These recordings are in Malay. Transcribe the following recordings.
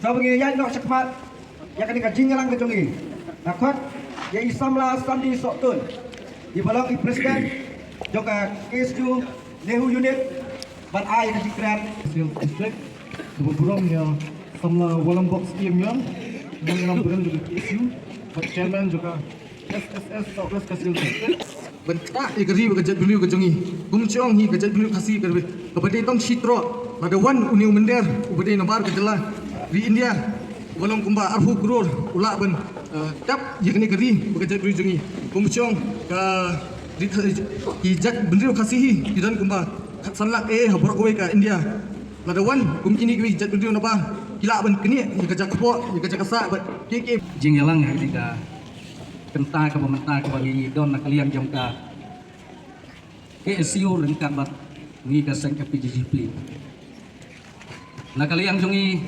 Sau bagi yang nak cakap yang kena jinggalang ke jongi. Nakot ya Isamla Sandi Soktun. Di balong presiden juga KSU Nehu unit ban ai na dikran district kebetulan yang sama Walambok scheme yang mengambil juga KSU, chairman juga SSS Southwest Kasil. Bentak ikri bekerja beliau kejongi. Kumciong hi kerja beliau kasih kerbe. Kepada tong citro pada wan uniu mender kepada nabar kejelah di India. Walong kumba arfu kurur ulak ben tap yakni keri bekerja beliau jongi. Kumciong ke hijat beliau kasih dan kumba sanlak habrak kowe ke India. Pada wan kumkini kwi hijat beliau nabar kila ben kini kerja kepo kerja kasak keke jinggalang ketika kenta ke pemerintah ke bagi don nak kalian jongka KSU lengkap bat ngi ka seng PGGP nak kalian jongi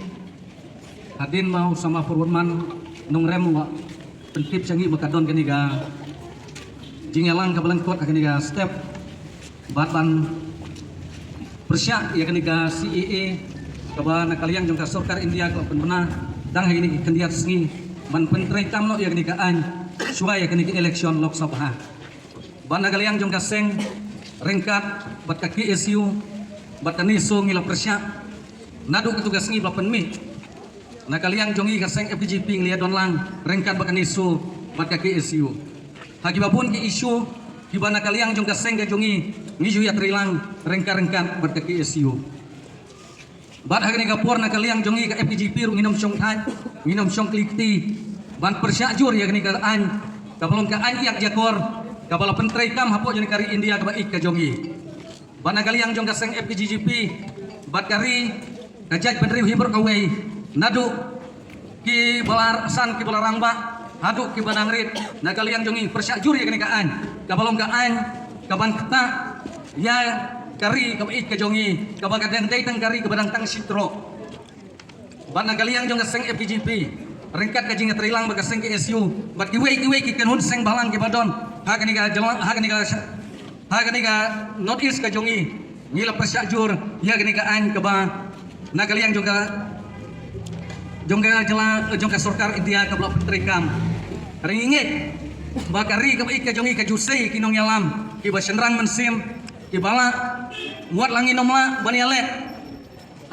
hadin mau sama Purwoman nong rem wa pentip sangi makadon kani ga jinggalang ka belengkot kani ga step batan persyak ya kani ga CEA kaba nak kalian jongka sorkar India ko penpena dang ini kendiat sengi man pentrai tamno ya kani ga an suai kini ke election Lok Sabha. Bana kalian jong kaseng ringkat bat kaki SU bat kaniso ngila persya nadu ketugas ngi bapen mi. Na kalian jongi kaseng FPGP nglia don lang ringkat bat kaniso bat kaki SU. Hagi babun ki isu di bana kalian jong kaseng ke jongi ngiju ya trilang ringkat bat kaki SU. Bat hagi kapur na kalian jongi ke FPGP nginom syong thai nginom syong klikti ban persyajur ya kini ka an kapalong ka an yak jakor kapala pentrai kam hapo jeni kari India ka baik ka jongi bana kali yang jong ka seng FPGGP bat kari kajaj penriu hibur kawai nadu ki balar san ki balarang ba hadu ki banangrit na kali yang jongi persyajur ya kini ka an kapalong ka an kaban keta ya kari ka baik ka jongi kabagadan daytang kari ka badang tang sitro bana kali yang jong ka seng FPGP ringkat ka jinga trilang baga seng KSU bat kiwe ki kanun seng balang ki badon ha kani ga north east ka jongi ngila persyajur ya kani ka an ka ba na kaliang jongka jongka sorkar India ka blok trikam ringit bakari ka ka jongi ka jusei kinong yalam ki ba senrang mensim ki bala muat langin nomla baniale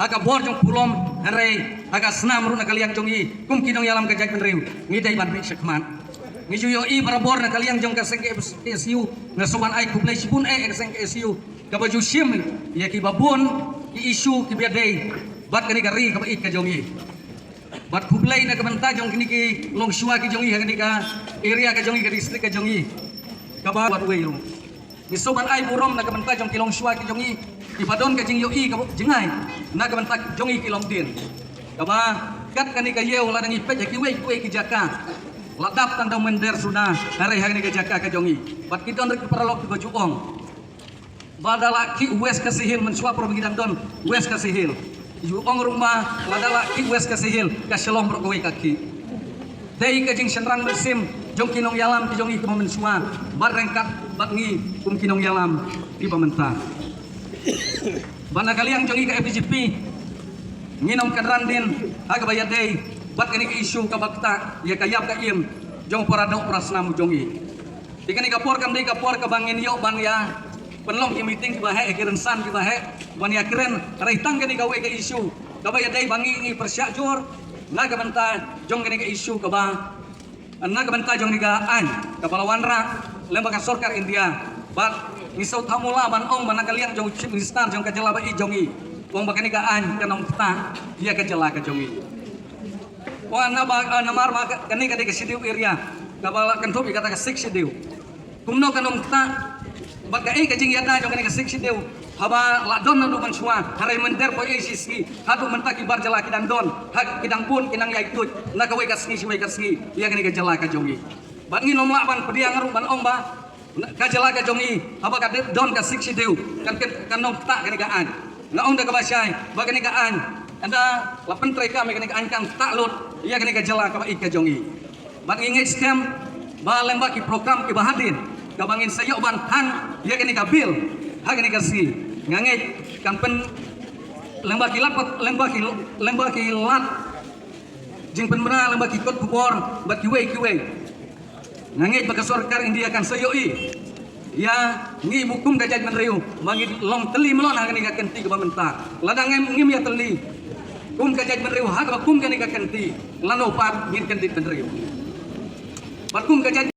aga bor jong pulom hare aga senam runa kalian jongi kum kinong yalam ka jag penriu ngidai ban bi sekman ngijuyo i barabor na kalian jong ka seng KSU na soban ai kublai sibun seng KSU ka baju sim ya ki babun ki isu ki biadai bat kani gari ka baik ka jongi bat kublai na kabanta jong kini ki long shua ki jongi kani ka area ka jongi ka distrik ka jongi ka ba wat wei ni soban ai burom na kabanta jong ki long shua ki jongi ipadon ka jing yo i ka jengai na ka bantak jongi kilom din kaba kat kani ka yeu la dangi pej ki wei ki jaka ladap tanda mender sudah hari hari ka jaka ka jongi bat kita ndek peralok ki juong badala ki west ka sihil mensua pro bagi don west ka sihil juong rumah badala ki west ka sihil ka shalom pro wei kaki dei ka jing senrang bersim jong kinong yalam ki jongi ki mensua bar rengkat bat ngi kum kinong yalam ki pementah bana kalian jongi ke FPGP nginom kan randin aga bayadei bat kani ke isu ka bakta ya kayap ka im jong porado prasna mu jongi dikani ka por kam dei ka por ka bangin yo ban ya penlong ki meeting ki bahe ki rensan ki bahe ban ya keren raitang kani ka we ka isu ka bayadei bangi ngi persyajur na ka banta jong kani ka isu ka ba na ka banta jong ni ka an ka palawanra lembaga sorkar India bat misau tamula ban ong mana kalian jong minister jong kajela ba jongi wong bakani ka an kanong ta dia kajela ka jongi wa na ba namar ma kani ka de sidiu area kabala kanto bi kata ka 6 sidiu kumno kanong ta bak ka ka jing yata jong kani ka 6 sidiu haba la don na man suwa harai mender po sisi hadu menta ki bar jela ki dan don hak kidang pun kinang ya ikut na ka we ka singi dia kani ka jela ka jongi ban nginom la ban pediang ngaru ban ong ba kajala ka jongi apa ka don ka siksi deu kan kanong ta kani kaan na onda ka basyai bagani kaan anda lapen trai ka me kani kaan kan ta lut iya kani ka jala ka ba jongi bang ingit stem ba lembak ki program ki bahadin ka bangin sayo ban han iya kani ka bil ha kani ka si ngangit kan pen lembaki lat jing penbena lembaki kot kubor bat kiwe ngangit baka sarkar India kan sayoi ya ngi mukum gajaj menriu mangi long teli melon hangani ka kenti ka mentah ladang ngim ya teli kum gajaj menriu hak kum kani ka kenti lano pat ngin kenti menriu bat kum gajaj